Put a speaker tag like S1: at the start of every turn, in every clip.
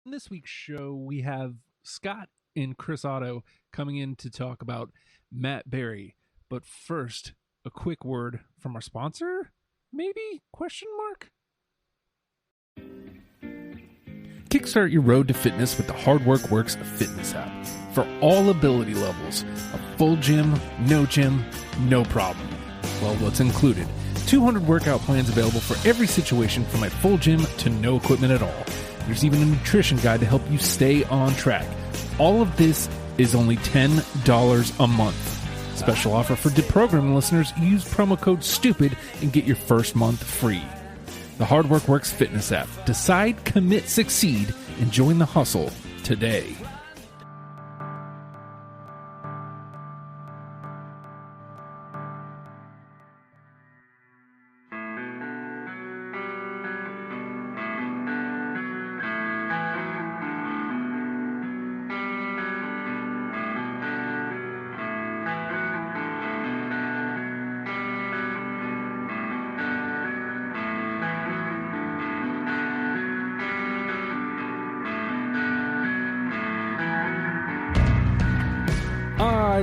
S1: On this week's show, we have Scott and Chris Otto coming in to talk about Matt Berry. But first, a quick word from our sponsor? Maybe? Question mark? Kickstart your road to fitness with the Hard Work Works fitness app. For all ability levels, a full gym, no problem. Well, what's included? 200 workout plans available for every situation from a full gym to no equipment at all. There's even a nutrition guide to help you stay on track. All of this is only $10 a month. Special offer for deprogramming listeners. Use promo code STUPID and get your first month free. The Hard Work Works fitness app. Decide, commit, succeed, and join the hustle today.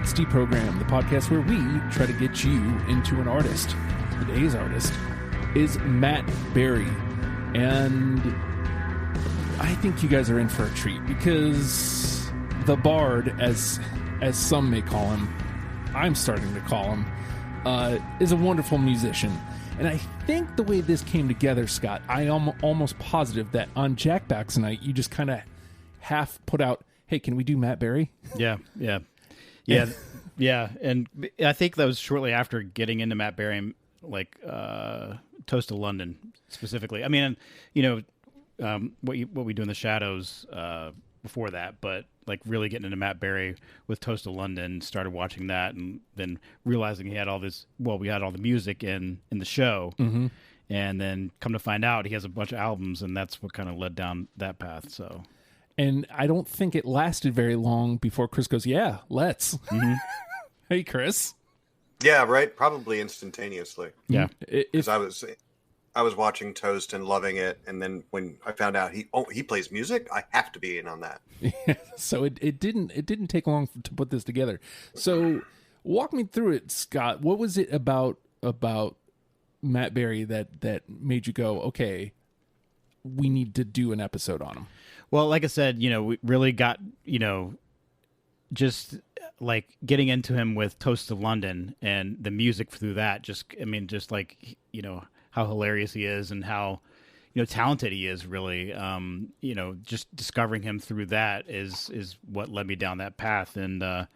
S1: It's Deprogram, the podcast where we try to get you into an artist. Today's artist is Matt Berry, and I think you guys are in for a treat because the Bard, as some may call him, I'm starting to call him, is a wonderful musician. And I think the way this came together, Scott, I am almost positive that on Jackbacks night, you just kind of half put out, hey, can we do Matt Berry?
S2: Yeah. And I think that was shortly after getting into Matt Berry, like Toast of London specifically. I mean, what we do in the Shadows before that, but like really getting into Matt Berry with Toast of London, started watching that, and then realizing he had all this. Well, we had all the music in the show, and then come to find out he has a bunch of albums, and that's what kind of led down that path. So.
S1: And I don't think it lasted very long before Chris goes, yeah, let's. Hey, Chris.
S3: Yeah, right. Probably instantaneously.
S2: Yeah.
S3: Because I was watching Toast and loving it. And then when I found out he plays music, I have to be in on that.
S1: So it didn't take long to put this together. So walk me through it, Scott. What was it about Matt Berry that made you go, okay, we need to do an episode on him?
S2: Well, like I said, we really got, just like getting into him with Toast of London and the music through that. Just like, how hilarious he is and how, talented he is really. Just discovering him through that is what led me down that path. And, I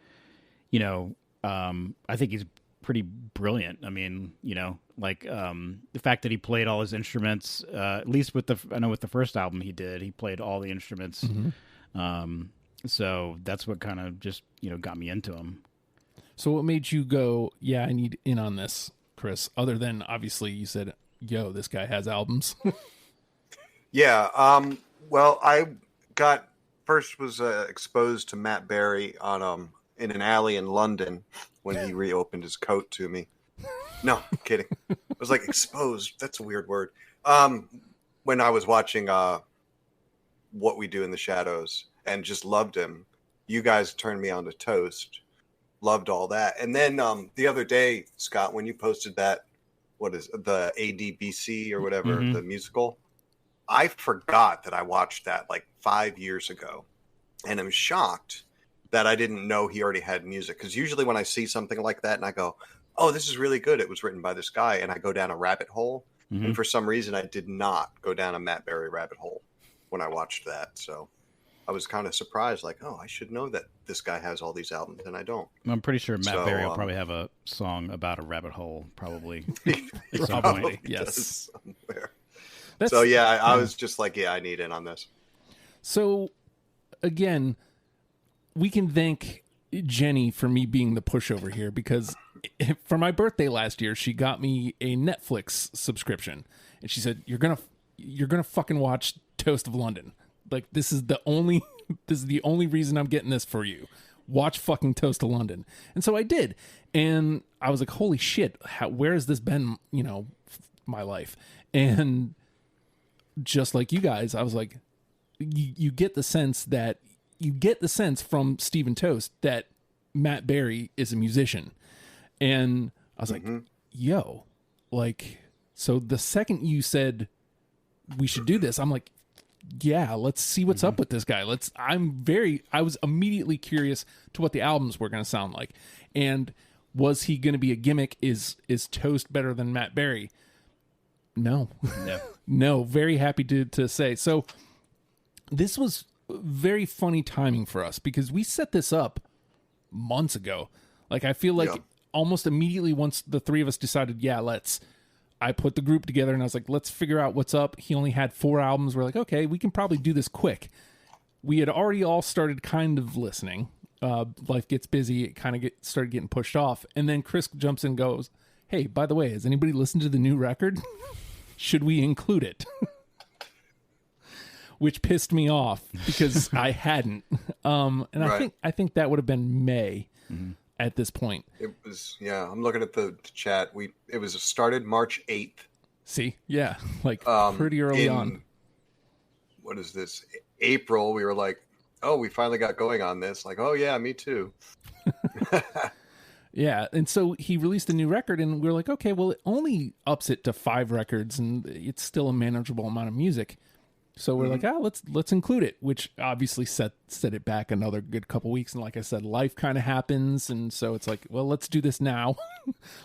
S2: think he's pretty brilliant. I mean, the fact that he played all his instruments, at least with the first album he did, he played all the instruments. So that's what kind of just, got me into him.
S1: So what made you go, yeah, I need in on this, Chris, other than obviously you said, yo, this guy has albums.
S3: Yeah. Well, I was exposed to Matt Berry on, in an alley in London when he reopened his coat to me. No, I'm kidding. I was like exposed. That's a weird word. When I was watching What We Do in the Shadows and just loved him. You guys turned me on to Toast. Loved all that. And then the other day, Scott, when you posted that, what is it, the ADBC or whatever, the musical, I forgot that I watched that like 5 years ago. And I'm shocked that I didn't know he already had music. Because usually when I see something like that and I go, oh, this is really good, it was written by this guy, and I go down a rabbit hole. And for some reason, I did not go down a Matt Berry rabbit hole when I watched that. So I was kind of surprised, like, oh, I should know that this guy has all these albums, and I don't.
S2: I'm pretty sure Matt Berry will probably have a song about a rabbit hole, probably at some point.
S1: Yes.
S3: Somewhere. So, yeah, I was just like, yeah, I need in on this.
S1: So, again, we can thank Jenny for me being the pushover here, because for my birthday last year, she got me a Netflix subscription, and she said, you're gonna fucking watch Toast of London. Like, this is the only reason I'm getting this for you. Watch fucking Toast of London. And so I did, and I was like, holy shit, where has this been, my life? And just like you guys, I was like, you get the sense from Stephen Toast that Matt Berry is a musician. And I was like, yo, like, so the second you said we should do this, I'm like, yeah, let's see what's up with this guy. I was immediately curious to what the albums were going to sound like. And was he going to be a gimmick? Is Toast better than Matt Berry? No. No, very happy to say. So this was very funny timing for us because we set this up months ago. Like, I feel like almost immediately once the three of us decided, I put the group together and I was like, let's figure out what's up. He only had 4 albums. We're like, okay, we can probably do this quick. We had already all started kind of listening. Life gets busy. It kind of started getting pushed off. And then Chris jumps in and goes, hey, by the way, has anybody listened to the new record? Should we include it? Which pissed me off because I hadn't. And right. I think that would have been May at this point.
S3: It was, I'm looking at the chat. It was started March 8th.
S1: See? Yeah. Like pretty early on.
S3: What is this? April, we were like, oh, we finally got going on this. Like, oh yeah, me too.
S1: Yeah, and so he released a new record, and we were like, okay, well, it only ups it to 5 records, and it's still a manageable amount of music. So we're like, let's include it, which obviously set it back another good couple weeks. And like I said, life kind of happens, and so it's like, well, let's do this now.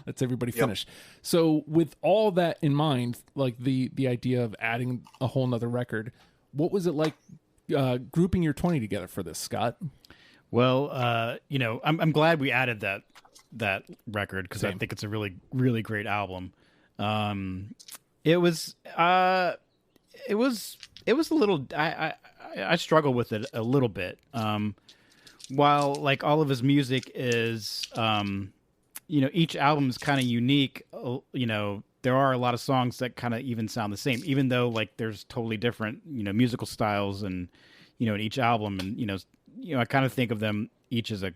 S1: Let's everybody finish. So with all that in mind, like the idea of adding a whole nother record, what was it like grouping your 20 together for this, Scott?
S2: Well, I'm glad we added that record because I think it's a really, really great album. It was a little. I struggle with it a little bit. While like all of his music is, each album is kind of unique. There are a lot of songs that kind of even sound the same, even though like there's totally different, musical styles and in each album, and I kind of think of them each as a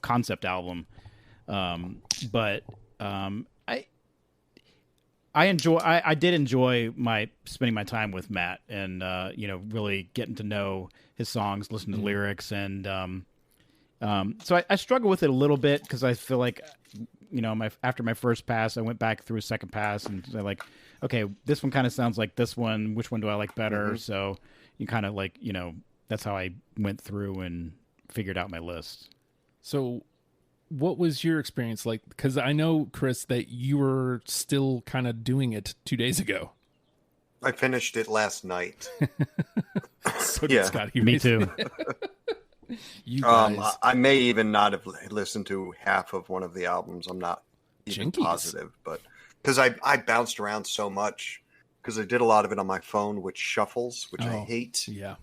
S2: concept album. But I did enjoy spending my time with Matt and really getting to know his songs, listen to lyrics, and so I struggle with it a little bit because I feel like after my first pass, I went back through a second pass and I like, okay, this one kind of sounds like this one. Which one do I like better? So you kind of like that's how I went through and figured out my list.
S1: So what was your experience like? Because I know, Chris, that you were still kind of doing it 2 days ago.
S3: I finished it last night.
S1: So did Scott.
S2: Me too.
S1: You guys.
S3: I may even not have listened to half of one of the albums. I'm not even positive, but because I bounced around so much because I did a lot of it on my phone, which shuffles, which I hate.
S1: Yeah.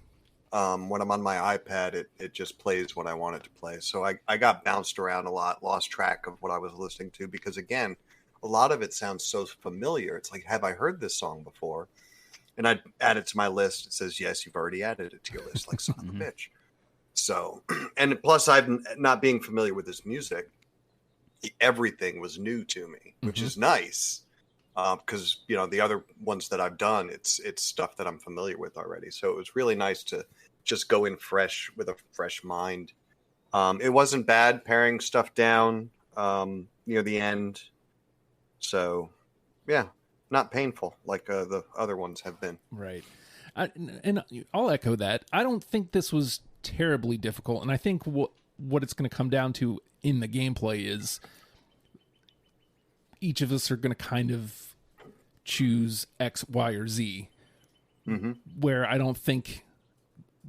S3: When I'm on my iPad, it just plays what I want it to play. So I got bounced around a lot, lost track of what I was listening to because, again, a lot of it sounds so familiar. It's like, have I heard this song before? And I add it to my list. It says, yes, you've already added it to your list, like son of a bitch. So, and plus, I'm not being familiar with this music. Everything was new to me, which is nice. Because the other ones that I've done, it's stuff that I'm familiar with already. So it was really nice to just go in fresh with a fresh mind. It wasn't bad paring stuff down near the end. So yeah, not painful like the other ones have been.
S1: Right, and I'll echo that. I don't think this was terribly difficult, and I think what it's going to come down to in the gameplay is each of us are going to kind of choose X, Y, or Z. Where I don't think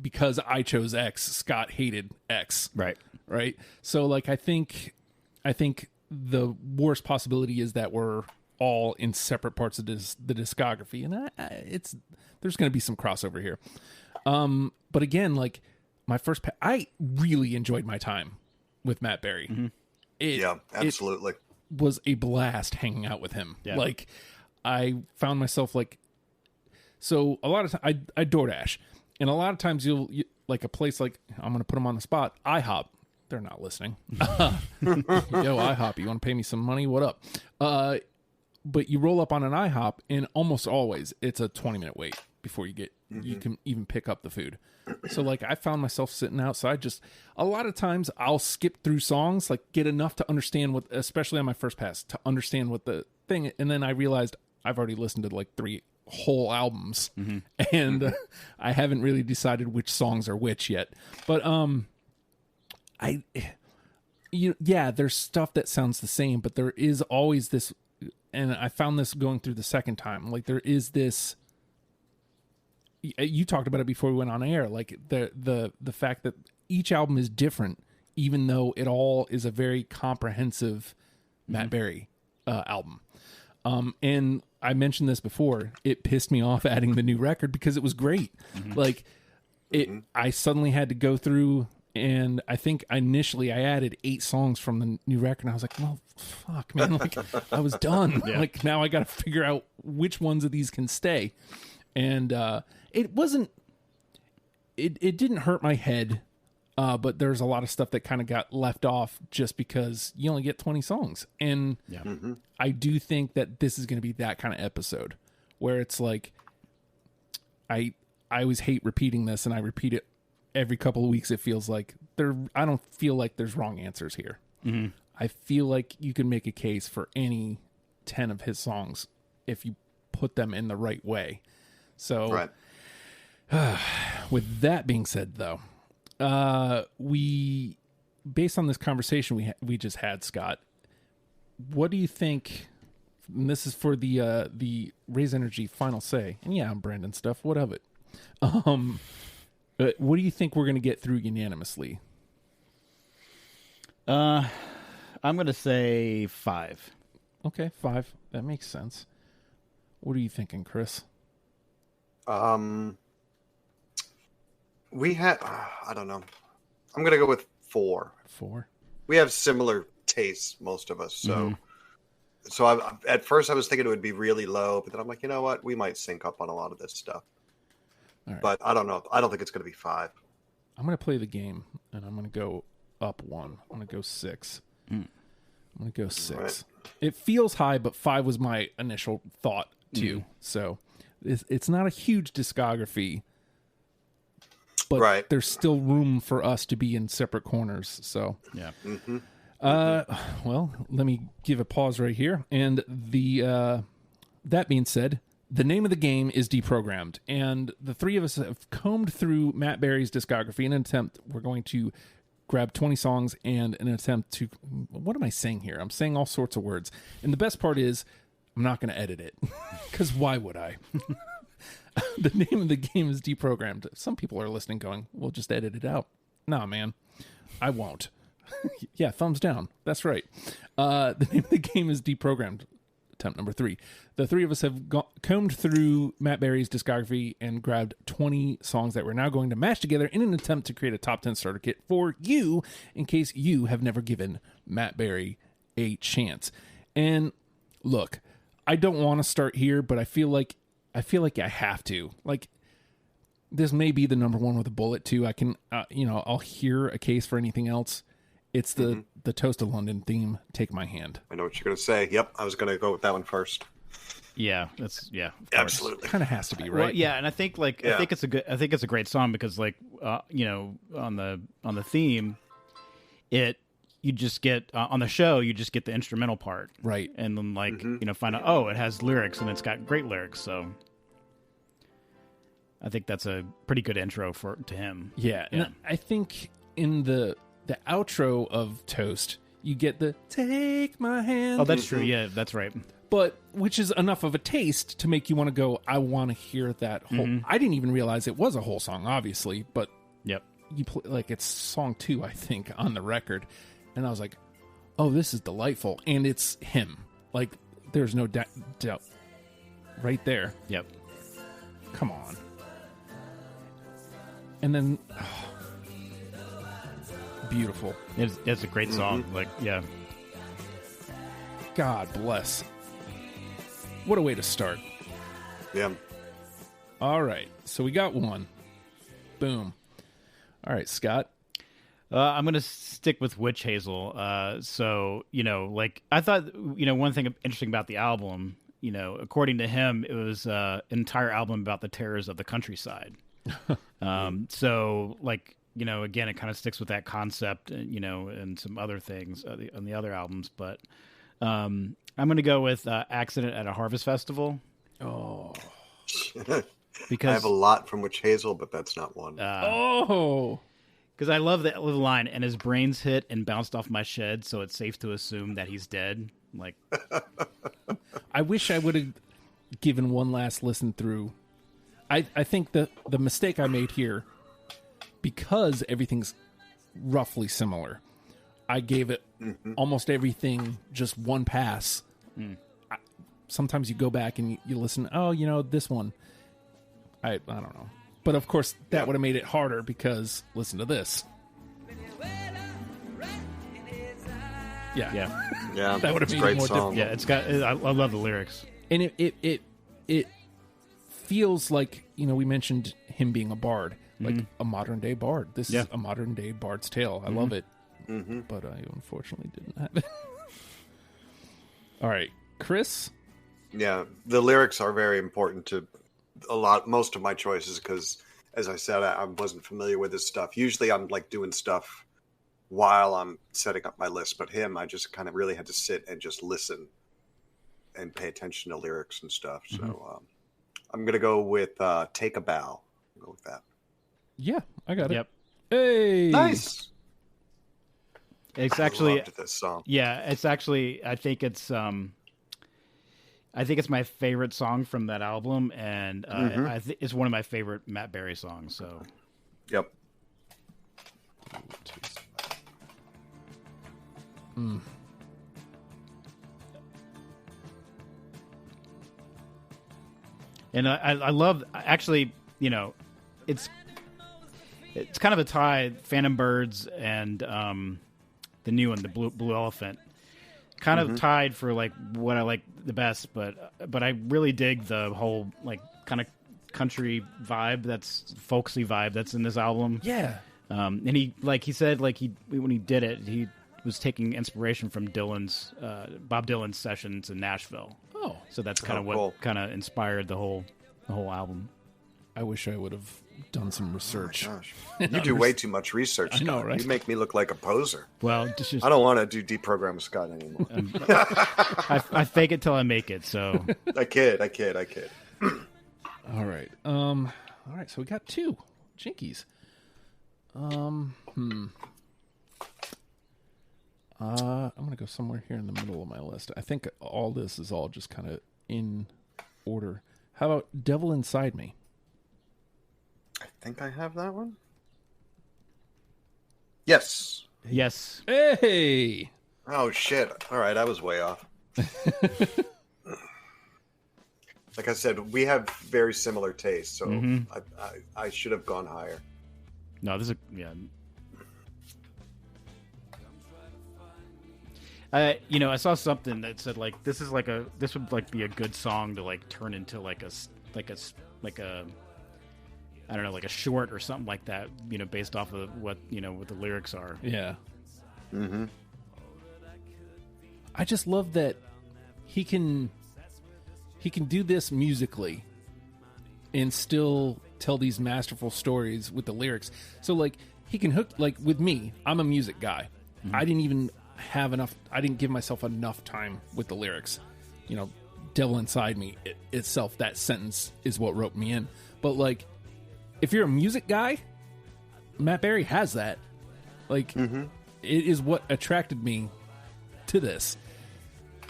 S1: because I chose X, Scott hated X. Right. So like, I think the worst possibility is that we're all in separate parts of the discography, and there's going to be some crossover here. But again, like my first, I really enjoyed my time with Matt Berry.
S3: Yeah, absolutely.
S1: It was a blast hanging out with him.
S2: Yeah.
S1: Like I found myself like, so a lot of times I DoorDash, and a lot of times you like a place like, I'm going to put them on the spot, IHOP. They're not listening. Yo, IHOP, you want to pay me some money? What up? But you roll up on an IHOP, and almost always it's a 20-minute wait before you get you can even pick up the food. So like I found myself sitting outside, just a lot of times I'll skip through songs, like get enough to understand what, especially on my first pass, to understand what the thing, and then I realized I've already listened to like 3 whole albums, and I haven't really decided which songs are which yet. But there's stuff that sounds the same, but there is always this, and I found this going through the second time, like there is this, you talked about it before we went on air, like the fact that each album is different, even though it all is a very comprehensive Matt Berry album. And I mentioned this before, it pissed me off adding the new record because it was great. Like I suddenly had to go through, and I think initially I added 8 songs from the new record, and I was like, well, fuck, man, like I was done. Like now I got to figure out which ones of these can stay. And it wasn't, it didn't hurt my head, but there's a lot of stuff that kind of got left off just because you only get 20 songs. And I do think that this is going to be that kind of episode where it's like, I always hate repeating this, and I repeat it every couple of weeks. It feels like I don't feel like there's wrong answers here. I feel like you can make a case for any 10 of his songs if you put them in the right way. So with that being said, though, we, based on this conversation we just had, Scott, what do you think? And this is for the Raise Energy final say. And yeah, I'm Brandon stuff. What of it? But what do you think we're going to get through unanimously?
S2: I'm going to say 5.
S1: Okay, 5. That makes sense. What are you thinking, Chris?
S3: We had, I don't know. I'm going to go with 4.
S1: 4.
S3: We have similar tastes, most of us. So, at first I was thinking it would be really low, but then I'm like, you know what? We might sync up on a lot of this stuff.
S1: All right.
S3: But I don't know. I don't think it's going to be 5.
S1: I'm going to play the game, and I'm going to go up 1. I'm going to go 6. I'm going to go 6.
S3: Right.
S1: It feels high, but 5 was my initial thought, too. So it's not a huge discography, but there's still room for us to be in separate corners. So,
S2: yeah.
S1: Well, let me give a pause right here. And that being said, the name of the game is Deprogrammed, and the 3 of us have combed through Matt Berry's discography in an attempt. We're going to grab 20 songs and an attempt to, what am I saying here? I'm saying all sorts of words. And the best part is I'm not going to edit it, because why would I? The name of the game is Deprogrammed. Some people are listening going, we'll just edit it out. Nah, man, I won't. Yeah, thumbs down. That's right. The name of the game is Deprogrammed. Attempt number 3. The 3 of us have combed through Matt Berry's discography and grabbed 20 songs that we're now going to mash together in an attempt to create a top 10 starter kit for you, in case you have never given Matt Berry a chance. And look, I don't want to start here, but I feel like I have to. Like, this may be the number 1 with a bullet too. I can, I'll hear a case for anything else. It's the Toast of London theme. Take my hand.
S3: I know what you're going to say. Yep, I was going to go with that one first.
S2: Yeah, that's of course.
S3: Absolutely.
S1: Kind of has to be, right?
S2: Well, yeah, and I think I think it's a great song because on the theme, you just get on the show you just get the instrumental part,
S1: right?
S2: And then find out it has lyrics and it's got great lyrics. So I think that's a pretty good intro to him.
S1: Yeah. And I think in the outro of Toast, you get the "Take My Hand."
S2: Oh, that's true. Yeah, that's right.
S1: But which is enough of a taste to make you want to go, I want to hear that whole. I didn't even realize it was a whole song, obviously, but
S2: yep,
S1: you play, like, it's song 2, I think, on the record, and I was like, oh, this is delightful, and it's him. Like, there's no doubt, right there.
S2: Yep.
S1: Come on. And then. Beautiful.
S2: It's a great song. Like, yeah.
S1: God bless. What a way to start.
S3: Yeah.
S1: All right. So we got 1. Boom. All right, Scott.
S2: I'm going to stick with Witch Hazel. So, I thought, one thing interesting about the album according to him, it was an entire album about the terrors of the countryside. So like, again, it kind of sticks with that concept, and some other things on the other albums. But I'm going to go with Accident at a Harvest Festival.
S1: Oh.
S2: Because
S3: I have a lot from Witch Hazel, but that's not one.
S1: Oh.
S2: Because I love the line, and his brains hit and bounced off my shed, so it's safe to assume that he's dead. Like,
S1: I wish I would have given one last listen through. I think the mistake I made here, because everything's roughly similar, I gave it almost everything just one pass. Sometimes you go back and you listen, this one. I don't know. But of course, that would have made it harder because listen to this. Yeah. That would have made it more difficult.
S2: Yeah, it's got. I love the lyrics,
S1: and it feels like we mentioned him being a bard, like a modern day bard. This is a modern day bard's tale. I love it, but I unfortunately didn't have it. All right, Chris.
S3: Yeah, the lyrics are very important to most of my choices because, as I said, I wasn't familiar with this stuff. Usually, I'm like doing stuff while I'm setting up my list, but I just kind of really had to sit and just listen and pay attention to lyrics and stuff. So I'm gonna go with "Take a Bow." I'll go with that.
S1: Yeah, I got it.
S2: Yep.
S1: Hey,
S3: Nice.
S2: It's actually
S3: I loved this song.
S2: Yeah, it's actually. I think it's my favorite song from that album, and I think it's one of my favorite Matt Berry songs. So,
S3: yep.
S2: And I love, actually, it's kind of a tie. Phantom Birds and the new one, the Blue Elephant, kind of tied for like what I like the best. But I really dig the whole like kind of country vibe, that's folksy vibe that's in this album.
S1: Yeah.
S2: And he said when he did it, he was taking inspiration from Bob Dylan's sessions in Nashville.
S1: Oh,
S2: so that's kind of what
S3: cool.
S2: kind of inspired the whole album.
S1: I wish I would have done some research.
S3: Oh my gosh. You do way too much research, Scott.
S1: I know, right?
S3: You make me look like a poser.
S2: Well,
S3: I don't want to do deprogram Scott anymore.
S2: I fake it till I make it. So
S3: I kid.
S1: All right. All right. So we got two Jinkies. I'm gonna go somewhere here in the middle of my list. I think all this is all just kind of in order. How about Devil Inside Me?
S3: I think I have that one. Yes.
S2: yes,
S1: Hey.
S3: Oh shit! All right, I was way off. Like I said, we have very similar tastes, so I should have gone higher.
S2: no, this is I saw something that said like this would like be a good song to like turn into like a I don't know, like a short or something like that, based off of what the lyrics are.
S1: Yeah. I just love that he can do this musically and still tell these masterful stories with the lyrics. So like he can hook, like with me, I'm a music guy. I didn't give myself enough time with the lyrics. Devil Inside Me itself, that sentence is what roped me in. But like, if you're a music guy, Matt Berry has that. Like, it is what attracted me to this.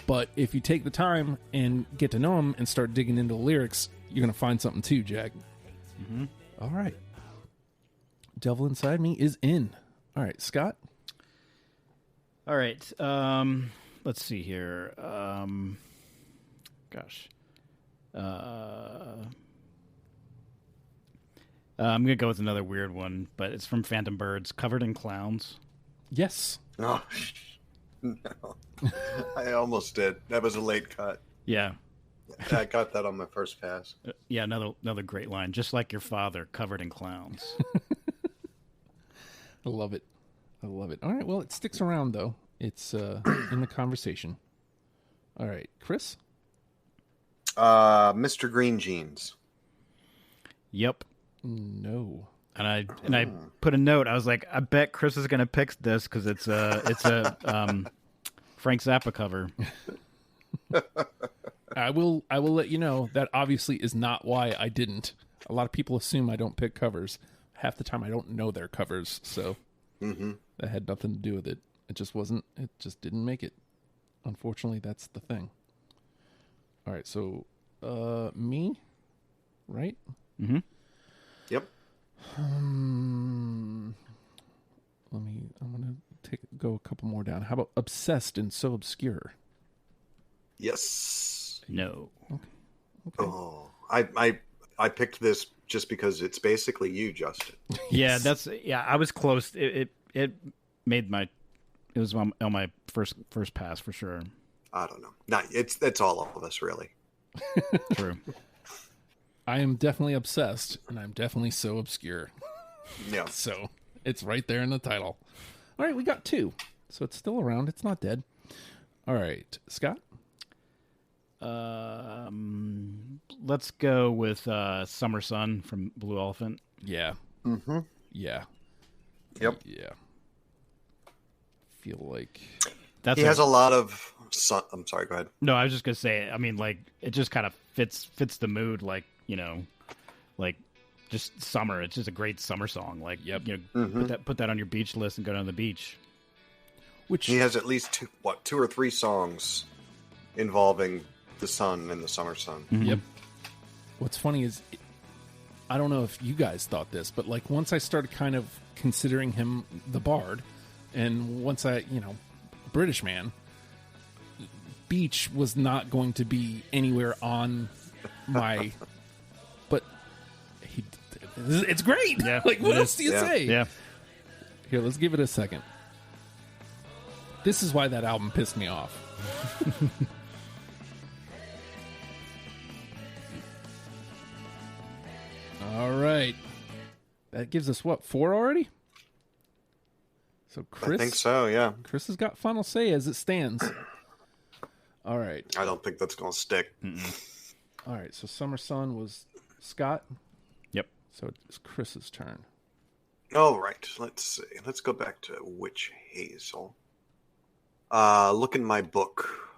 S1: But if you take the time and get to know him and start digging into the lyrics, you're going to find something too, Jack. All right. Devil Inside Me is in. All right, Scott?
S2: All right. Let's see here. I'm going to go with another weird one, but it's from Phantom Birds, Covered in Clowns.
S1: Yes.
S3: Oh, no. I almost did. That was a late cut.
S2: Yeah.
S3: I got that on my first pass.
S2: Yeah, another great line. Just like your father, covered in clowns.
S1: I love it. All right, well, it sticks around, though. It's in the conversation. All right, Chris?
S3: Mr. Green Jeans.
S2: Yep.
S1: No.
S2: And I put a note. I was like, I bet Chris is gonna pick this because it's a Frank Zappa cover.
S1: I will let you know that obviously is not why I didn't. A lot of people assume I don't pick covers. Half the time I don't know their covers, so that had nothing to do with it. It just didn't make it. Unfortunately, that's the thing. All right, so me, right?
S2: Mm-hmm.
S3: Yep.
S1: I'm gonna go a couple more down. How about Obsessed and So Obscure?
S3: Yes.
S2: No.
S1: Okay.
S3: Oh, I picked this just because it's basically you, Justin.
S2: Yeah, I was close. It made my. It was on my first pass for sure.
S3: I don't know. Not it's all of us really.
S2: True.
S1: I am definitely obsessed, and I'm definitely so obscure.
S3: Yeah.
S1: So it's right there in the title. All right, we got two. So it's still around. It's not dead. All right, Scott?
S2: Let's go with Summer Sun from Blue Elephant.
S1: Yeah.
S3: Mm-hmm.
S1: Yeah.
S3: Yep.
S1: Yeah. Feel like
S2: That's
S3: He has a lot of sun. I'm sorry. Go ahead.
S2: No, I was just gonna say. I mean, like it just kind of fits the mood. Like like just summer. It's just a great summer song. Like put that on your beach list and go down to the beach.
S1: which
S3: He has at least two or three songs involving the sun and the summer sun.
S1: Yep. What's funny is, I don't know if you guys thought this, but like once I started kind of considering him the bard, and once British man, beach was not going to be anywhere on my, but it's great.
S2: Yeah,
S1: like what
S2: it
S1: else
S2: is.
S1: do you
S3: Yeah.
S1: say?
S2: Yeah.
S1: Here, let's give it a second. This is why that album pissed me off. All right. That gives us what, 4 already? So Chris,
S3: I think so. Yeah.
S1: Chris has got final say as it stands. All right.
S3: I don't think that's gonna stick.
S1: All right. So Summer Sun was Scott.
S2: Yep.
S1: So it's Chris's turn.
S3: All right. Let's see. Let's go back to Witch Hazel. Look in my book.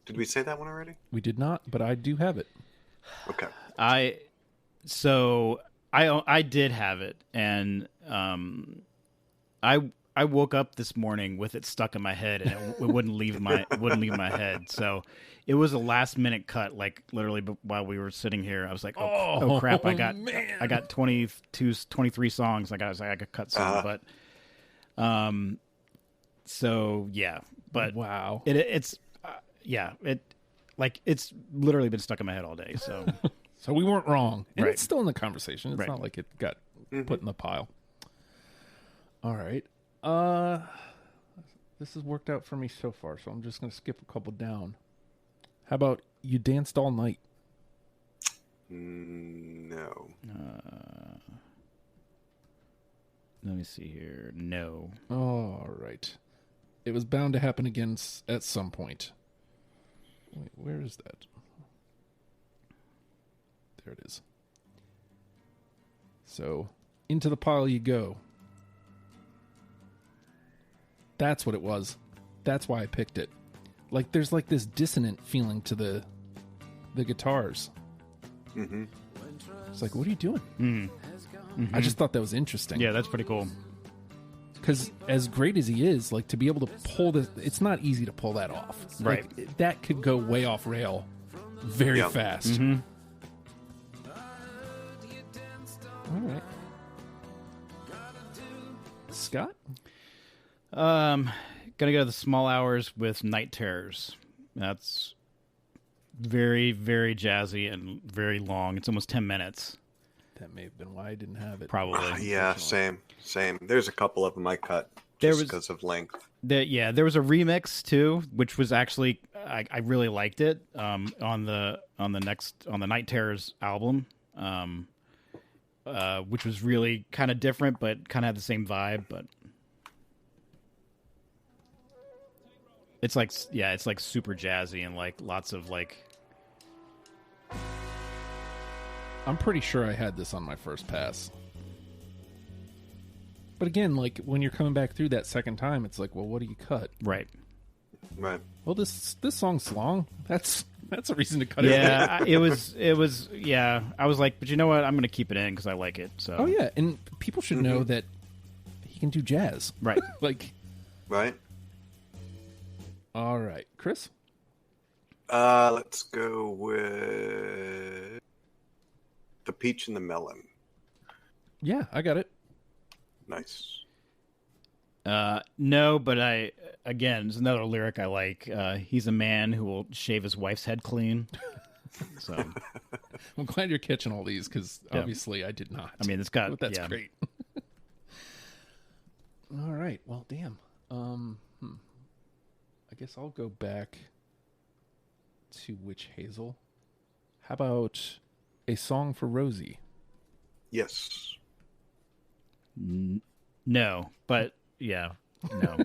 S3: Did we say that one already?
S1: We did not, but I do have it.
S3: Okay.
S2: I did have it, and I woke up this morning with it stuck in my head, and it wouldn't leave my head. So it was a last minute cut, like literally while we were sitting here. I was like, oh crap, I got 23 songs. I got to cut some, but so yeah, but
S1: Wow.
S2: it's it's literally been stuck in my head all day. So.
S1: So we weren't wrong. And
S2: Right.
S1: it's still in the conversation. It's
S2: Right.
S1: not like it got put in the pile. All right. This has worked out for me so far, so I'm just going to skip a couple down. How about You Danced All Night?
S3: No.
S2: Let me see here. No.
S1: All right. It was bound to happen again at some point. Wait, where is that? There it is. So, Into the Pile You Go. That's what it was. That's why I picked it. Like, there's like this dissonant feeling to the guitars.
S3: Mm-hmm.
S1: It's like, what are you doing?
S2: Mm-hmm.
S1: I just thought that was interesting.
S2: Yeah, that's pretty cool.
S1: Because as great as he is, like to be able to pull this, it's not easy to pull that off.
S2: Right.
S1: Like, that could go way off rail very fast.
S2: Mm-hmm.
S1: All right. Scott?
S2: Gonna go to the Small Hours with Night Terrors. That's very, very jazzy and very long. It's almost 10 minutes,
S1: That may have been why I didn't have it.
S2: probably.
S3: Yeah, same. There's a couple of them I cut
S2: There
S3: just
S2: was-
S3: because of length.
S2: There was a remix too, which was actually I really liked it. On the Night Terrors album, which was really kind of different, but kind of had the same vibe. But it's like super jazzy and like lots of like
S1: I'm pretty sure I had this on my first pass. But again, like when you're coming back through that second time, it's like, well, what do you cut?
S2: Right.
S3: Right.
S1: Well, this song's long. That's a reason to cut it.
S2: Yeah, it was. Yeah, I was like, but you know what? I'm going to keep it in because I like it. So.
S1: Oh yeah, and people should know that he can do jazz.
S2: Right.
S1: Like.
S3: Right.
S1: All right, Chris.
S3: Let's go with The Peach and the Melon.
S1: Yeah, I got it.
S3: Nice.
S2: No, but again, there's another lyric I like. He's a man who will shave his wife's head clean. So
S1: I'm glad you're catching all these because obviously I did not.
S2: I mean, it's got.
S1: But that's great. All right. Well, damn. I guess I'll go back to Witch Hazel. How about A Song for Rosie?
S3: Yes.
S2: No, but yeah, no.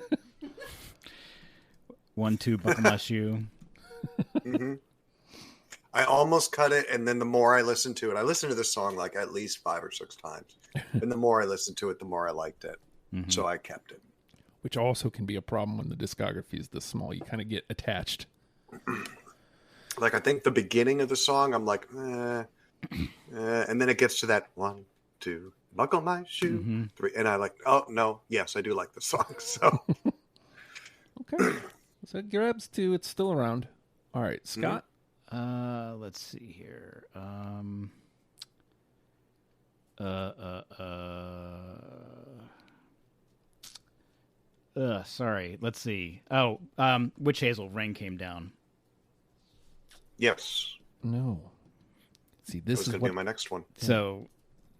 S2: 1, 2, buckle my shoe.
S3: I almost cut it, and then the more I listened to it, I listened to this song like at least 5 or 6 times, and the more I listened to it, the more I liked it. So I kept it.
S1: Which also can be a problem when the discography is this small. You kind of get attached.
S3: Like I think the beginning of the song, I'm like, and then it gets to that 1, 2, buckle my shoe, 3, and I like, oh no, yes, I do like the song. So
S1: okay, so it grabs 2. It's still around. All right, Scott.
S2: Let's see here. Sorry. Let's see. Oh, Witch Hazel, Rain Came Down.
S3: yes,
S1: No. See, this
S3: was
S1: is
S3: going to
S1: what
S3: be my next one.
S2: So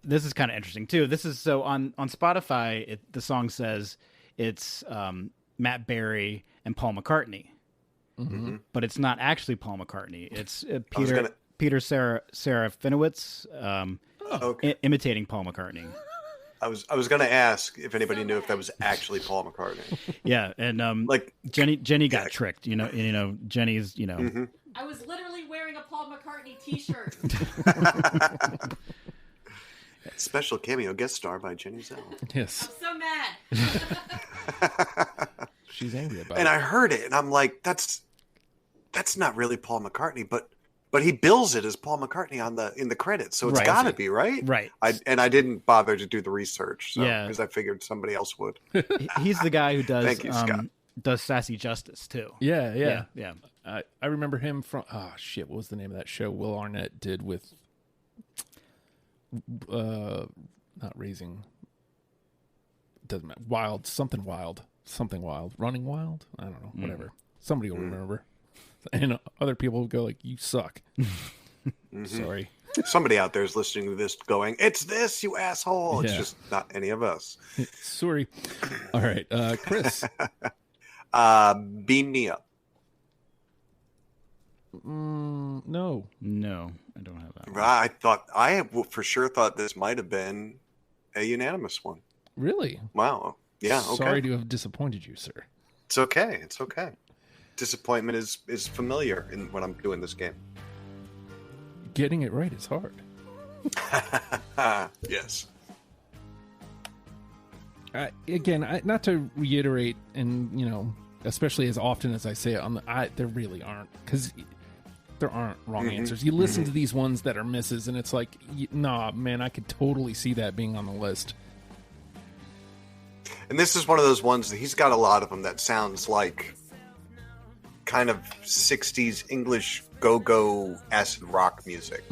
S2: this is kind of interesting too. This is so on Spotify. The song says it's Matt Berry and Paul McCartney, but it's not actually Paul McCartney. It's Peter Serafinowicz
S3: Okay.
S2: imitating Paul McCartney.
S3: I was going to ask if anybody knew if that was actually Paul McCartney.
S2: Yeah, and
S3: Like
S2: Jenny got tricked. You know, Jenny's. You know,
S4: I was literally wearing a Paul McCartney T-shirt.
S3: special cameo guest star by Jenny Zell.
S1: yes,
S4: I'm so mad.
S1: she's angry about
S3: And
S1: it.
S3: I heard it, and I'm like, that's not really Paul McCartney, but he bills it as Paul McCartney in the credits, so it's
S2: Right.
S3: got to be right.
S2: right?
S3: I didn't bother to do the research,
S2: Yeah.
S3: because I figured somebody else would.
S2: He's the guy who does
S3: Thank you, Scott.
S2: does Sassy Justice too.
S1: Yeah.
S2: Yeah.
S1: I remember him from. Oh shit! What was the name of that show Will Arnett did with? Not Raising. Doesn't matter. Something wild, running wild. I don't know. Whatever. Somebody will remember, and other people will go like, "You suck." Sorry.
S3: Somebody out there is listening to this going, "It's this, you asshole." It's
S1: Yeah.
S3: just not any of us.
S1: Sorry. All right, Chris.
S3: Beam me up.
S1: No.
S2: No, I don't have that one.
S3: I for sure thought this might have been a unanimous one.
S1: Really?
S3: Wow. Yeah. Okay.
S1: Sorry to have disappointed you, sir.
S3: It's okay. It's okay. Disappointment is familiar when I'm doing this game.
S1: Getting it right is hard.
S3: Yes.
S1: Again, not to reiterate, and especially as often as I say it there really aren't, because there aren't wrong answers. You listen to these ones that are misses, and it's like, nah, man, I could totally see that being on the list.
S3: And this is one of those ones that he's got a lot of them that sounds like kind of 60s English go-go acid rock music.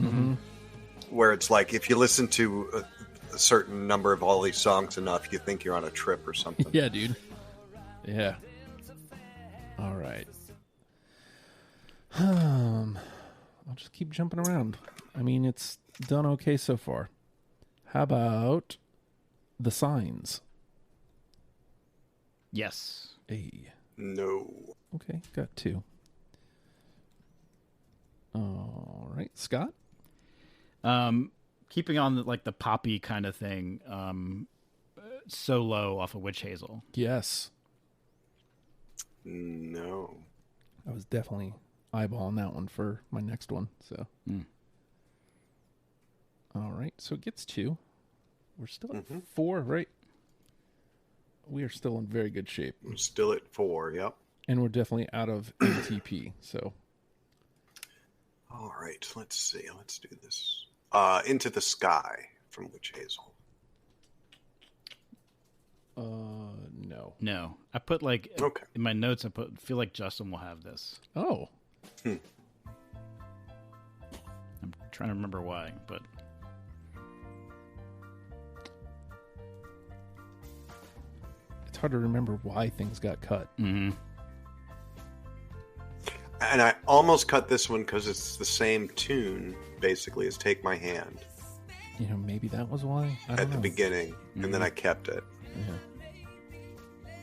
S3: Where it's like, if you listen to a certain number of all these songs enough, you think you're on a trip or something.
S1: Yeah, dude. Yeah. All right. I'll just keep jumping around. I mean, it's done okay so far. How about The Signs?
S2: Yes.
S1: Hey.
S3: No.
S1: Okay, got 2. All right, Scott?
S2: Keeping on the poppy kind of thing. Solo off of Witch Hazel.
S1: Yes.
S3: No.
S1: I was definitely eyeballing that one for my next one. So, All right, so it gets 2. We're still at 4, right? We are still in very good shape.
S3: I'm still at 4, yep.
S1: And we're definitely out of ATP, so.
S3: All right, let's see. Let's do this. Into the Sky from Witch Hazel.
S1: No.
S2: No, I put like
S3: Okay.
S2: in my notes. Feel like Justin will have this.
S1: Oh.
S2: I'm trying to remember why, but
S1: It's hard to remember why things got cut.
S3: And I almost cut this one because it's the same tune, basically, as Take My Hand
S1: You know, maybe that was why. I don't
S3: at the
S1: know.
S3: beginning, and then I kept it.
S1: Yeah.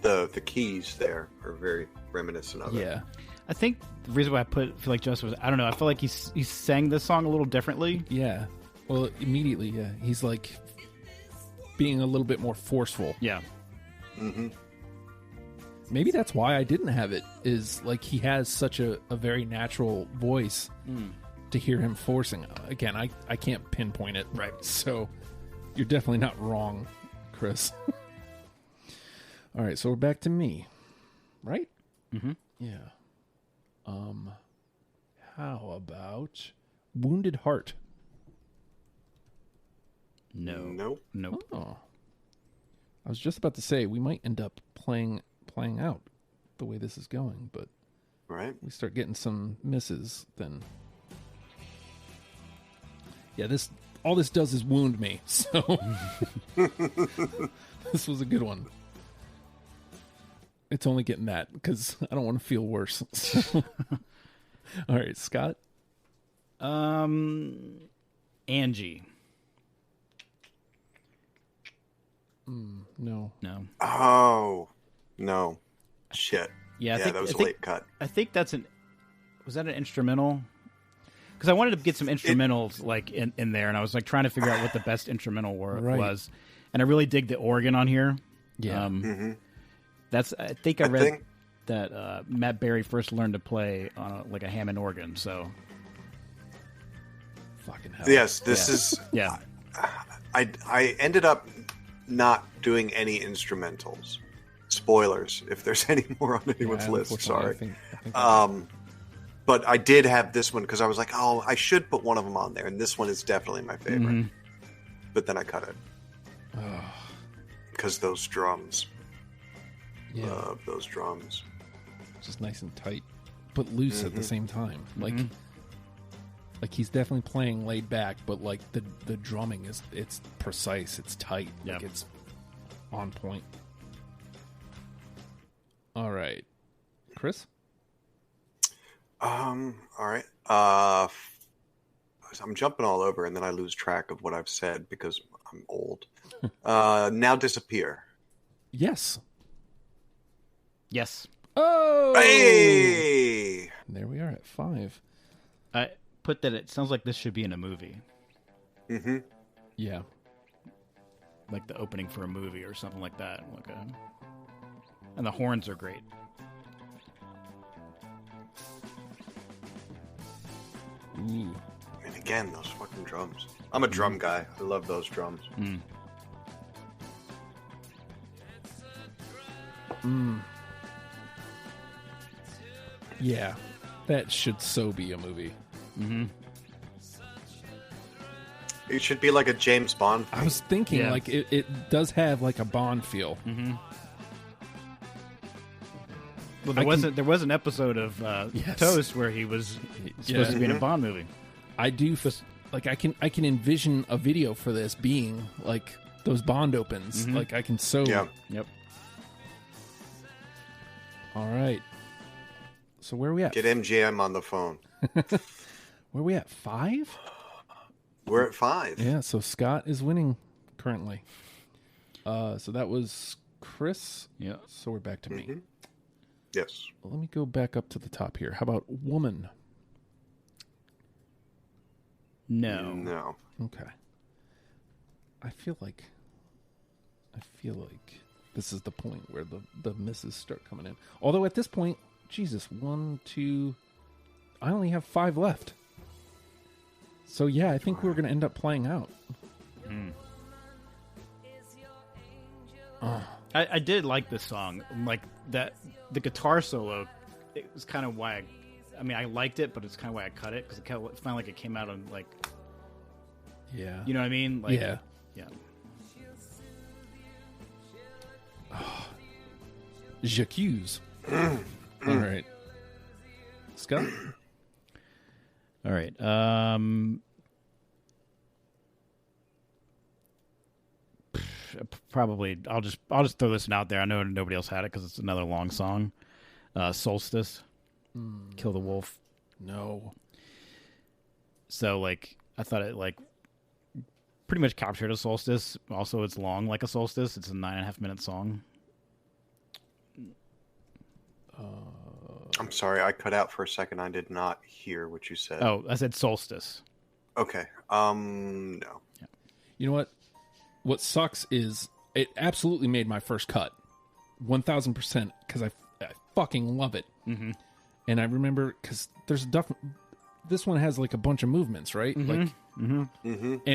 S3: The keys there are very reminiscent of it.
S1: Yeah.
S2: I think the reason why I feel like Justin was, I don't know, I feel like he sang this song a little differently.
S1: Yeah. Well, immediately, yeah. He's like being a little bit more forceful.
S2: Yeah.
S1: Maybe that's why I didn't have it, is like he has such a very natural voice to hear him forcing. Again, I can't pinpoint it.
S2: Right.
S1: So you're definitely not wrong, Chris. All right, so we're back to me. Right?
S2: Mm-hmm.
S1: Yeah. How about Wounded Heart?
S3: Nope.
S2: Nope.
S1: Oh. I was just about to say we might end up playing out the way this is going, but
S3: Right?
S1: we start getting some misses, then yeah, all this does is wound me. So this was a good one. It's only getting that because I don't want to feel worse. So. All right, Scott.
S2: Angie.
S1: No.
S2: No.
S3: Oh, no. Shit.
S2: Yeah,
S3: That was a late cut.
S2: I think was that an instrumental? Because I wanted to get some instrumentals like in there, and I was like trying to figure out what the best instrumental was, and I really dig the organ on here.
S1: Yeah.
S2: That's I read that Matt Berry first learned to play on a Hammond organ. So
S1: Fucking hell.
S3: Yes, this is.
S2: yeah,
S3: I ended up not doing any instrumentals. Spoilers, if there's any more on anyone's list.
S1: Unfortunately,
S3: Sorry.
S1: I think
S3: But I did have this one because I was like, oh, I should put one of them on there, and this one is definitely my favorite. But then I cut it because those drums.
S1: yeah,
S3: Love those drums.
S1: just nice and tight, but loose at the same time. Like he's definitely playing laid back, but like the drumming it's precise, it's tight, like it's on point. All right, Chris.
S3: All right. I'm jumping all over, and then I lose track of what I've said because I'm old. Now Disappear.
S1: Yes.
S2: yes.
S1: Oh.
S3: Hey!
S1: There we are at 5.
S2: I put that it sounds like this should be in a movie,
S1: Yeah.
S2: like the opening for a movie or something like that. And the horns are great.
S1: Ooh.
S3: And again, those fucking drums. I'm a drum guy. I love those drums.
S1: Yeah. That should so be a movie.
S3: It should be like a James Bond
S1: I
S3: thing.
S1: was thinking,
S2: Yeah.
S1: like, it does have, like, a Bond feel.
S2: Well, there was an episode of
S1: Yes.
S2: Toast where he was supposed to be in a Bond movie.
S1: I do, like, I can envision a video for this being, like, those Bond opens. Like, I can so...
S3: Yeah.
S2: Yep.
S1: All right. So where are we at?
S3: Get MGM on the phone.
S1: Where are we at? 5?
S3: We're at 5.
S1: Yeah, so Scott is winning currently. So that was Chris.
S2: Yeah.
S1: So we're back to me.
S3: Yes.
S1: Well, let me go back up to the top here. How about Woman?
S2: No.
S3: No.
S1: Okay. I feel like this is the point where the misses start coming in. Although at this point, Jesus, 1, 2, I only have 5 left. So yeah, I think we're gonna end up playing out.
S2: I did like this song. Like that, the guitar solo. It was kind of why. I liked it, but it's kind of why I cut it because it felt like it came out on like.
S1: Yeah.
S2: You know what I mean? Like,
S1: Yeah.
S2: Yeah.
S1: J'accuse. All right. Scott?
S2: All right. Probably I'll just throw this one out there. I know nobody else had it because it's another long song. Solstice. Kill the Wolf.
S1: No.
S2: So like I thought it like pretty much captured a solstice. Also, it's long like a solstice. It's a 9.5-minute song.
S3: I'm sorry, I cut out for a second. I did not hear what you said.
S2: Oh, I said solstice.
S3: Okay. No.
S1: You know what? What sucks is it absolutely made my first cut. 1,000% because I fucking love it.
S2: Mm-hmm.
S1: And I remember because there's this one has like a bunch of movements, right? Like, and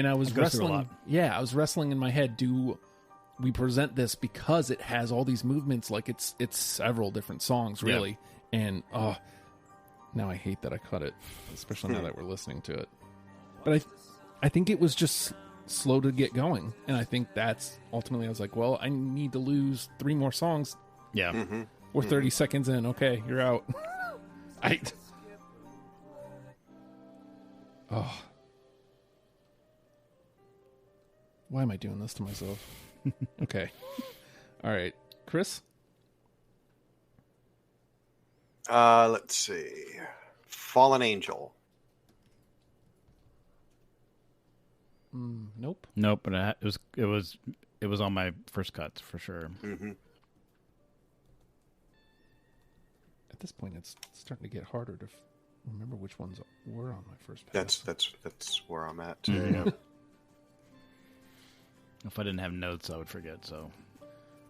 S1: I was
S2: It goes through a
S1: wrestling.
S2: lot.
S1: Yeah, I was wrestling in my head. Do we present this because it has all these movements? Like it's several different songs, really. And now I hate that I cut it, especially now that we're listening to it. But I think it was just slow to get going, and I think that's ultimately I was like, well, I need to lose 3 more songs.
S2: Yeah.
S1: We're 30 seconds in. Okay, you're out. Why am I doing this to myself? Okay. All right. Chris?
S3: Let's see. Fallen Angel.
S1: Nope.
S2: Nope. But it was on my first cuts for sure.
S3: Mm-hmm.
S1: At this point, it's starting to get harder to remember which ones were on my first pass.
S3: That's where I'm at too.
S2: Mm-hmm. If I didn't have notes, I would forget. So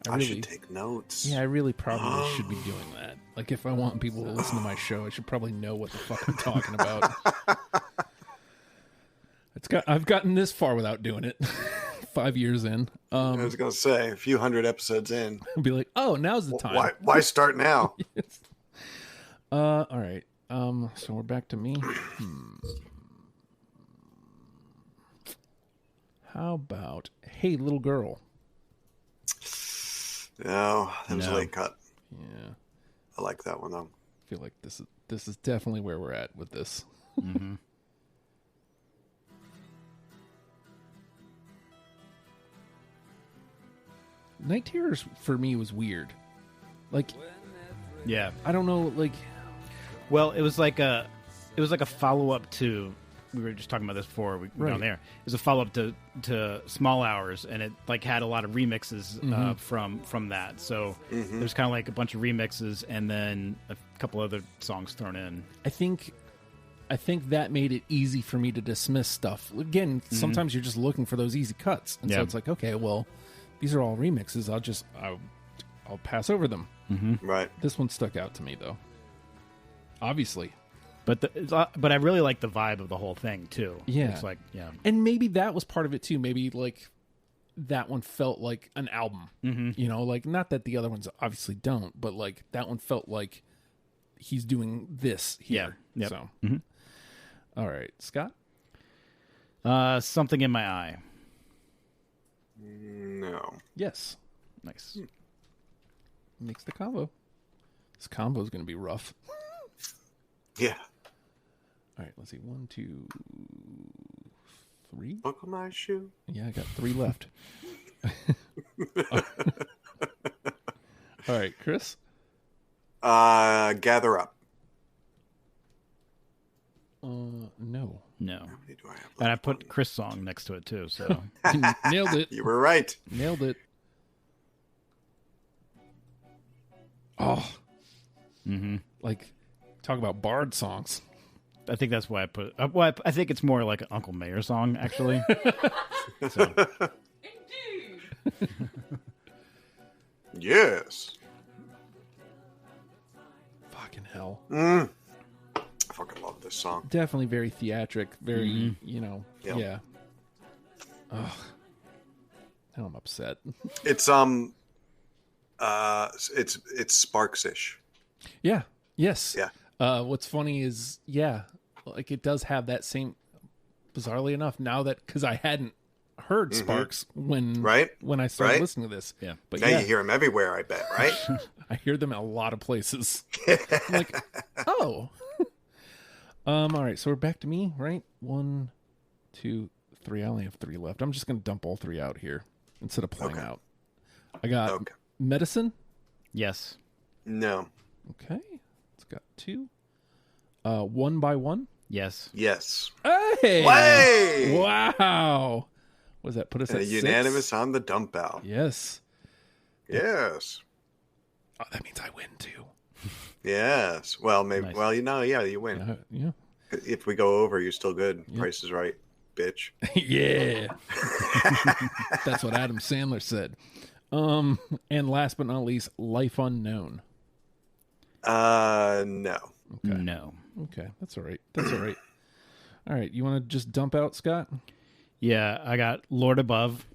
S3: I should take notes.
S1: Yeah, I really probably should be doing that. Like, if I want people to listen to my show, I should probably know what the fuck I'm talking about. I've gotten this far without doing it. 5 years in.
S3: I was gonna say a few hundred episodes in.
S1: I'll be like, oh, now's the time.
S3: Why start now?
S1: Yes. All right. So we're back to me. How about Hey Little Girl?
S3: No, that was a
S2: No.
S3: late cut.
S1: Yeah.
S3: I like that one though.
S1: I feel like this is definitely where we're at with this.
S2: mm-hmm.
S1: Night Terrors for me was weird. Like,
S2: Yeah.
S1: I don't know, like,
S2: Well, it was like a follow up to. We were just talking about this before we were
S1: Right.
S2: down there. It was a follow up to Small Hours, and it like had a lot of remixes from that. So there's kind of like a bunch of remixes, and then a couple other songs thrown in.
S1: I think that made it easy for me to dismiss stuff. Again, sometimes you're just looking for those easy cuts, and so
S2: Yeah.
S1: it's like, okay, well, these are all remixes. I'll pass over them.
S3: Right.
S1: This one stuck out to me though. Obviously,
S2: But but I really like the vibe of the whole thing too.
S1: Yeah.
S2: It's like
S1: and maybe that was part of it too. Maybe like that one felt like an album. You know, like not that the other ones obviously don't, but like that one felt like he's doing this here.
S2: Yeah. Yep.
S1: So, all right, Scott.
S2: Something in My Eye.
S3: No.
S1: Yes,
S2: Nice.
S1: makes the combo. This combo is going to be rough.
S3: Yeah.
S1: All right, let's see. 1, 2, 3.
S3: Buckle my shoe.
S1: Yeah, I got 3 left. All right, Chris.
S3: Gather Up.
S1: No,
S2: No.
S3: How many do I have
S2: And I
S3: left?
S2: put Chris' song next to it too. So
S1: nailed it.
S3: You were right.
S1: Nailed it. Oh, like talk about bard songs.
S2: I think that's why I put. Well, I think it's more like an Uncle Mayer song actually. So,
S4: Indeed.
S3: Yes.
S1: Fucking hell.
S3: I fucking love this song.
S1: Definitely very theatric. Very,
S3: Yep.
S1: yeah. Ugh. Now I'm upset.
S3: It's it's Sparks-ish.
S1: Yeah. Yes.
S3: Yeah.
S1: What's funny is, like it does have that same. Bizarrely enough, now that because I hadn't heard Sparks when I started listening to this.
S2: Yeah.
S1: But
S3: Now you hear him everywhere, I bet, right?
S1: I hear them in a lot of places. I'm like, oh. All right, so we're back to me, right? 1, 2, 3. I only have 3 left. I'm just gonna dump all 3 out here instead of playing out. I got medicine.
S2: Yes.
S3: No.
S1: Okay, it's got 2. 1 by 1.
S2: Yes.
S3: Yes.
S1: Hey!
S3: Way!
S1: Wow! What does that put us
S3: And
S1: at?
S3: a
S1: 6?
S3: unanimous on the dump out.
S1: Yes.
S3: Yes.
S1: Oh, that means I win too.
S3: Yes. Well, maybe.
S2: Nice.
S3: Well, you win.
S1: Yeah.
S3: If we go over, you're still good. Price is right, bitch.
S1: Yeah. That's what Adam Sandler said. And last but not least, Life Unknown.
S3: No.
S1: Okay.
S2: No.
S1: Okay, that's all right. All right, you want to just dump out, Scott?
S2: Yeah, I got Lord Above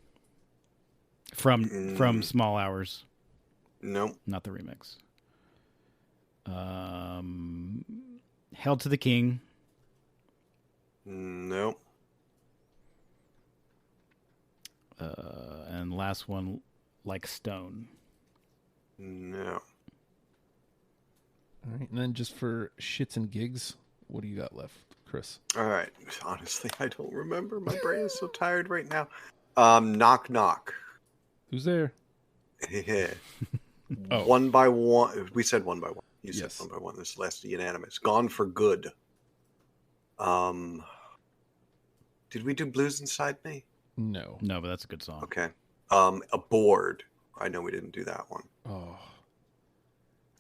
S2: from Small Hours,
S3: No.
S2: not the remix. Hell to the King.
S3: No.
S2: And last one, Like Stone.
S3: No.
S1: All right, and then just for shits and gigs, what do you got left, Chris?
S3: All right. Honestly, I don't remember. My brain is so tired right now. Knock knock.
S1: Who's there?
S3: Yeah.
S1: Oh.
S3: 1 by 1. We said 1 by 1. You said
S1: Yes.
S3: 1 by 1. This last unanimous. Gone for Good. Did we do Blues Inside Me?
S1: No.
S2: No, but that's a good song.
S3: Okay. Aboard. I know we didn't do that one.
S1: Oh,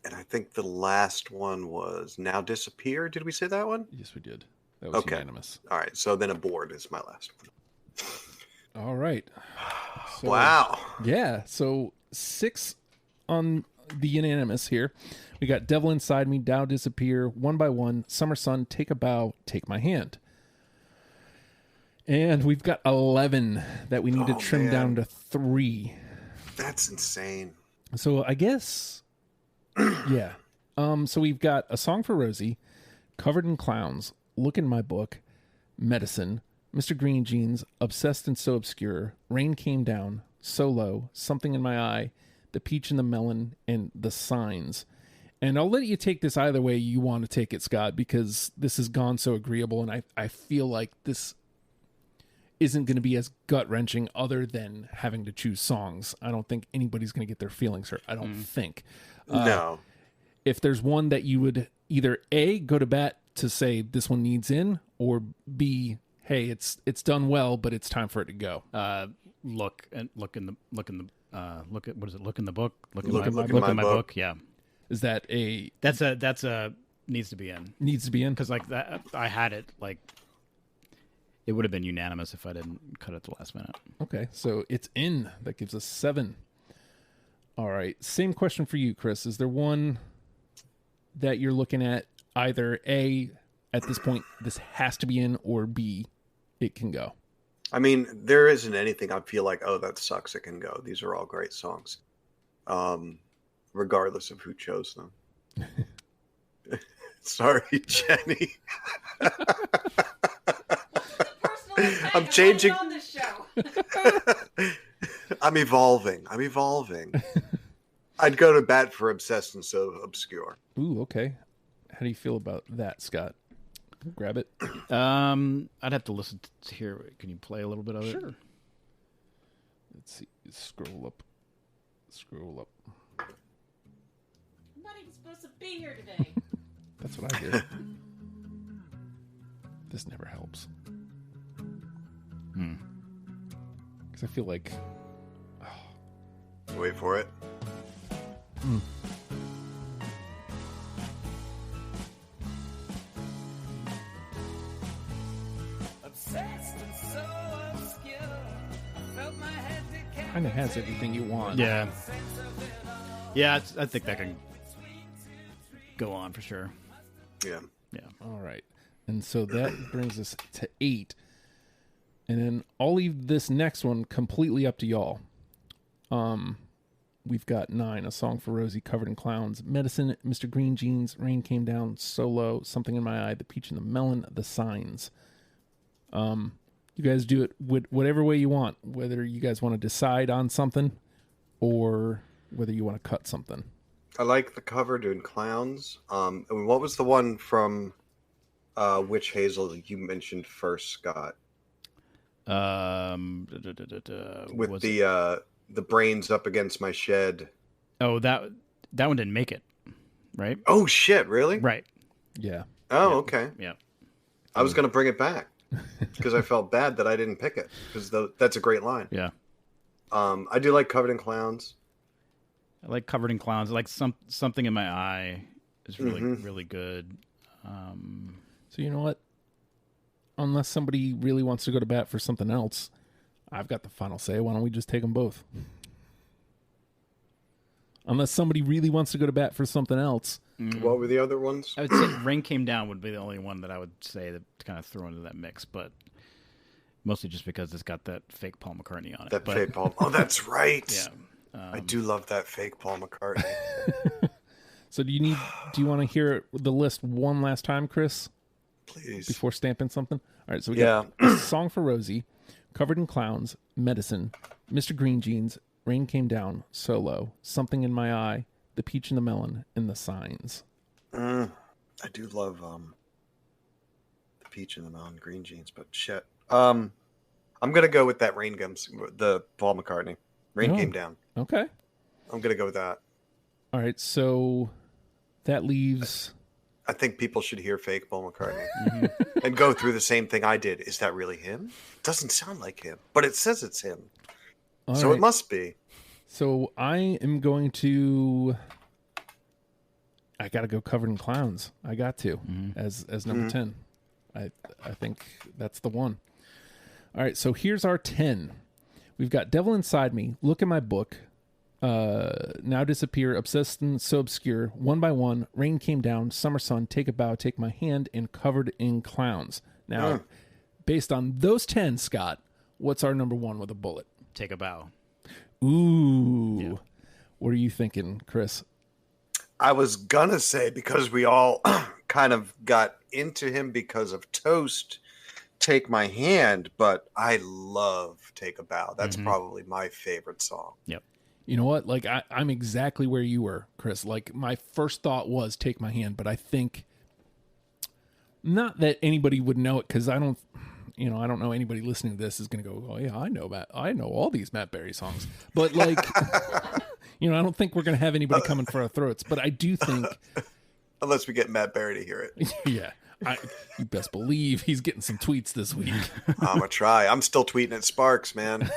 S3: And I think the last one was Now Disappear. Did we say that one?
S1: yes, we did. That was
S3: Okay.
S1: unanimous.
S3: All right. So then Aboard is my last one.
S1: All right. So,
S3: Wow.
S1: Yeah, so 6 on the unanimous here. We got Devil Inside Me, Dow Disappear, 1 by 1, Summer Sun, Take a Bow, Take My Hand. And we've got 11 that we need to trim
S3: man.
S1: down to 3.
S3: That's insane.
S1: So I guess, yeah. So we've got A Song for Rosie, Covered in Clowns, Look in My Book, Medicine, Mr. Green Jeans, Obsessed and So Obscure, Rain Came Down, Solo, Something in My Eye, The Peach and the Melon, and The Signs. And I'll let you take this either way you want to take it, Scott, because this has gone so agreeable, and I feel like this isn't going to be as gut-wrenching other than having to choose songs. I don't think anybody's going to get their feelings hurt. I don't think.
S3: No.
S1: If there's one that you would either A, go to bat to say this one needs in, or B, hey, it's done well, but it's time for it to go.
S2: Look at what is it? Look in the book. Look
S3: Look
S2: in
S3: in
S2: my
S3: my
S2: book. Yeah,
S1: Is that a
S2: that's a needs to be in
S1: needs to be in?
S2: because like that I had it like it would have been unanimous if I didn't cut it at the last minute.
S1: Okay, so it's in. That gives us 7. All right, same question for you, Chris. Is there one that you're looking at either A, at this point, this has to be in, or B, it can go?
S3: I mean, there isn't anything I feel like, oh, that sucks. It can go. These are all great songs, regardless of who chose them. Sorry, Jenny. I'm changing.
S4: on this show.
S3: I'm evolving. I'd go to bat for Obsessed and So Obscure.
S1: Ooh, okay. How do you feel about that, Scott? Grab it.
S2: I'd have to listen to hear. Can you play a little bit of it?
S1: Sure. Let's see. Scroll up.
S4: I'm not even supposed to be here today.
S1: That's what I hear. This never helps. Because I feel like
S3: Wait for it.
S1: kind of has everything you want.
S2: Yeah. Yeah, I think that can go on for sure.
S3: Yeah.
S2: Yeah.
S1: All right. And so that brings us to 8. And then I'll leave this next one completely up to y'all. We've got 9, A Song for Rosie, Covered in Clowns, Medicine, Mr. Green Jeans, Rain Came Down, Solo, Something in My Eye, The Peach and the Melon, The Signs. You guys do it whatever way you want, whether you guys want to decide on something or whether you want to cut something.
S3: I like the Covered in Clowns. And what was the one from Witch Hazel you mentioned first, Scott? With
S2: Was
S3: the brains up against my shed.
S2: Oh, that one didn't make it, right?
S3: Oh shit! Really?
S2: Right.
S1: Yeah.
S3: Oh, okay.
S2: Yeah.
S3: I was gonna bring it back because I felt bad that I didn't pick it because that's a great line.
S2: Yeah.
S3: I do like Covered in Clowns.
S2: I like Covered in Clowns. I like Something in My Eye is really
S3: Mhm.
S2: really good.
S1: So you know what? Unless somebody really wants to go to bat for something else, I've got the final say. Why don't we just take them both? Unless somebody really wants to go to bat for something else.
S3: What were the other ones?
S2: I would say Rain Came Down would be the only one that I would say that kind of throw into that mix, but mostly just because it's got that fake Paul McCartney on it.
S3: That
S2: but,
S3: fake Paul. Oh, that's right.
S2: Yeah.
S3: I do love that fake Paul McCartney.
S1: So do you want to hear the list one last time, Chris,
S3: Please.
S1: before stamping something? All right, so we
S3: Yeah.
S1: got Song for Rosie, Covered in Clowns, Medicine, Mr. Green Jeans, Rain Came Down, Solo, Something in My Eye, The Peach and the Melon, and The Signs.
S3: I do love the Peach and the Melon Green Jeans, but shit. I'm gonna go with that the Paul McCartney. Rain
S1: Oh.
S3: Came Down.
S1: Okay.
S3: I'm gonna go with that.
S1: All right, so that leaves...
S3: I think people should hear fake Paul McCartney and go through the same thing I did. Is that really him? Doesn't sound like him, but it says it's him,
S1: All
S3: so
S1: right.
S3: it must be.
S1: So I am going to... I got to go Covered in Clowns. I got to as number 10. I think that's the one. All right, so here's our 10. We've got Devil Inside Me, Look in My Book, Now Disappear, Obsessed and So Obscure, One by One, Rain Came Down, Summer Sun, Take a Bow, Take My Hand, and Covered in Clowns. Now, based on those 10, Scott, what's our number 1 with a bullet?
S2: Take a Bow.
S1: Ooh.
S2: Yeah.
S1: What are you thinking, Chris?
S3: I was gonna say, because we all kind of got into him because of Toast, Take My Hand, but I love Take a Bow. That's probably my favorite song.
S2: Yep.
S1: You know what? Like I'm exactly where you were, Chris. Like my first thought was Take My Hand, but I think not that anybody would know it because I don't know anybody listening to this is going to go, oh yeah, I know all these Matt Berry songs, but like, I don't think we're going to have anybody coming for our throats. But I do think,
S3: Unless we get Matt Berry to hear it.
S1: yeah, you best believe he's getting some tweets this week.
S3: I'm gonna try. I'm still tweeting at Sparks, man.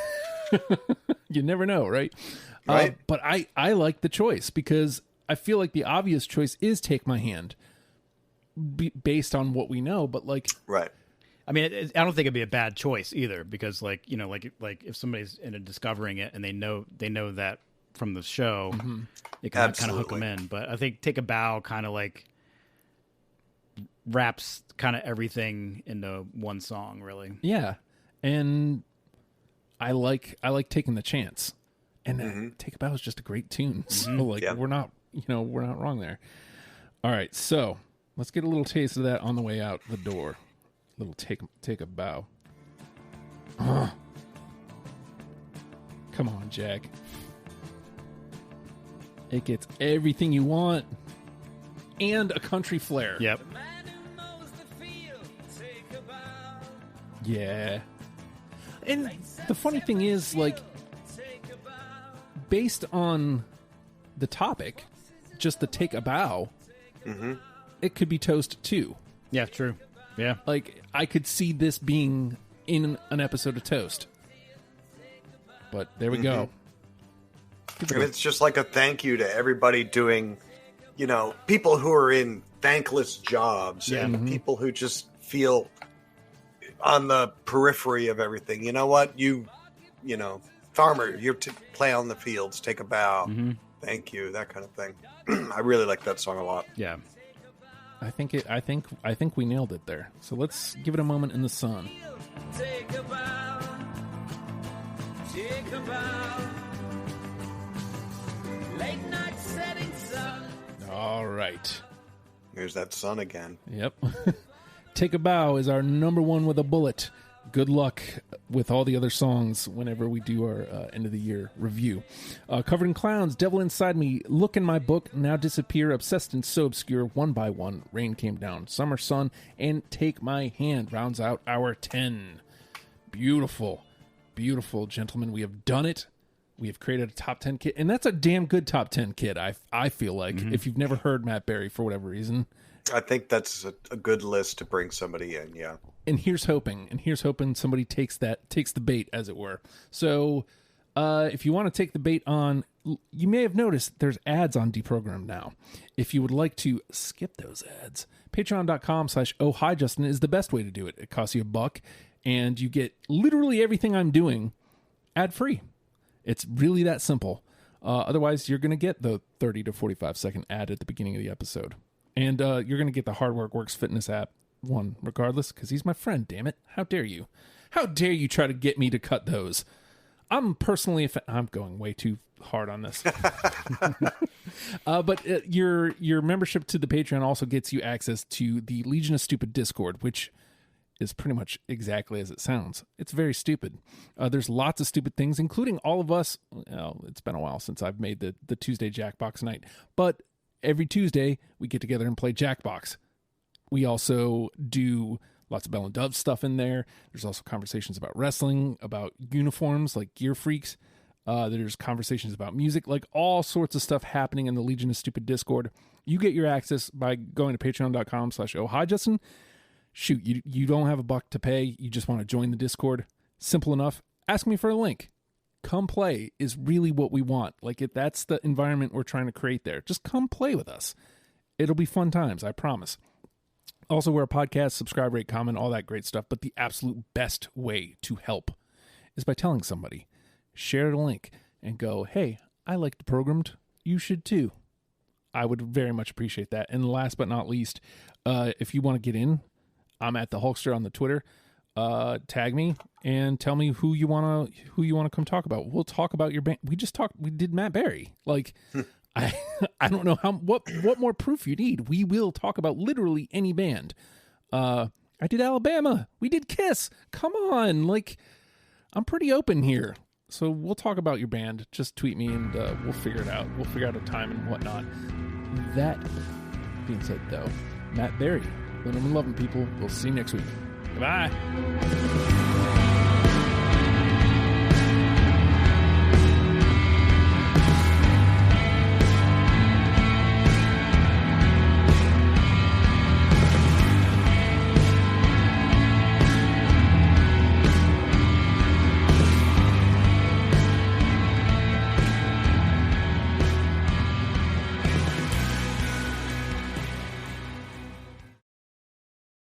S1: You never know, right?
S3: Right.
S1: But I like the choice because I feel like the obvious choice is Take My Hand based on what we know. But like,
S3: Right.
S2: I mean, I don't think it'd be a bad choice either because, like if somebody's discovering it and they know that from the show, it can kind of hook them in. But I think Take a Bow kind of like wraps kind of everything into one song, really.
S1: yeah. And I like taking the chance. And Take a Bow is just a great tune. So like
S3: Yeah.
S1: we're not wrong there. All right, so let's get a little taste of that on the way out the door. Little take a bow. Come on, Jack. It gets everything you want and a country flair.
S2: Yep.
S1: Yeah. And the funny thing is, like, based on the topic, just the Take a Bow, it could be Toast too.
S2: Yeah. True. Yeah.
S1: Like, I could see this being in an episode of Toast. But there we go.
S3: And it's just like a thank you to everybody doing, people who are in thankless jobs and people who just feel on the periphery of everything. You know what? Farmer, you're play on the fields, take a bow. Thank you, that kind of thing. I really like that song a lot.
S2: Yeah.
S1: I think we nailed it there. So let's give it a moment in the sun.
S5: Take a bow. Take a bow. Late night setting sun.
S1: All right.
S3: Here's that sun again.
S1: Yep. Take a Bow is our number one with a bullet. Good luck with all the other songs whenever we do our end of the year review. Covered in Clowns, Devil Inside Me, Look in My Book, Now Disappear, Obsessed and So Obscure, One by One, Rain Came Down, Summer Sun, and Take My Hand rounds out our 10. Beautiful, beautiful, gentlemen. We have done it. We have created a top 10 kit, and that's a damn good top 10 kit, I feel like, if you've never heard Matt Berry for whatever reason.
S3: I think that's a good list to bring somebody in, yeah.
S1: And here's hoping somebody takes the bait, as it were. So if you want to take the bait on, you may have noticed there's ads on Deprogrammed now. If you would like to skip those ads, patreon.com/ohhijustin is the best way to do it. It costs you $1, and you get literally everything I'm doing ad-free. It's really that simple. Otherwise, you're going to get the 30 to 45 second ad at the beginning of the episode. And you're going to get the Hard Work Works fitness app one regardless, because he's my friend, damn it. How dare you? How dare you try to get me to cut those? I'm personally I'm going way too hard on this. But your membership to the Patreon also gets you access to the Legion of Stupid Discord, which is pretty much exactly as it sounds. It's very stupid. There's lots of stupid things, including all of us. Well, it's been a while since I've made the Tuesday Jackbox night, but every Tuesday we get together and play Jackbox. We also do lots of Bell and Dove stuff in there. There's also conversations about wrestling, about uniforms like Gear Freaks. There's conversations about music, like all sorts of stuff happening in the Legion of Stupid Discord. You get your access by going to patreon.com/ohhijustin. Shoot, you don't have $1 to pay. You just want to join the Discord. Simple enough. Ask me for a link. Come play is really what we want. Like, that's the environment we're trying to create there. Just come play with us. It'll be fun times, I promise. Also, we're a podcast, subscribe, rate, comment, all that great stuff. But the absolute best way to help is by telling somebody. Share the link and go, hey, I like Deprogrammed. You should too. I would very much appreciate that. And last but not least, if you want to get in, I'm at the Hulkster on the Twitter. Tag me and tell me who you want to come talk about. We'll talk about your band. We did Matt Berry. Like, I don't know what more proof you need. We will talk about literally any band. I did Alabama. We did Kiss. Come on. Like, I'm pretty open here. So we'll talk about your band. Just tweet me and we'll figure it out. We'll figure out a time and whatnot. That being said, though, Matt Berry, living and loving people. We'll see you next week. Goodbye.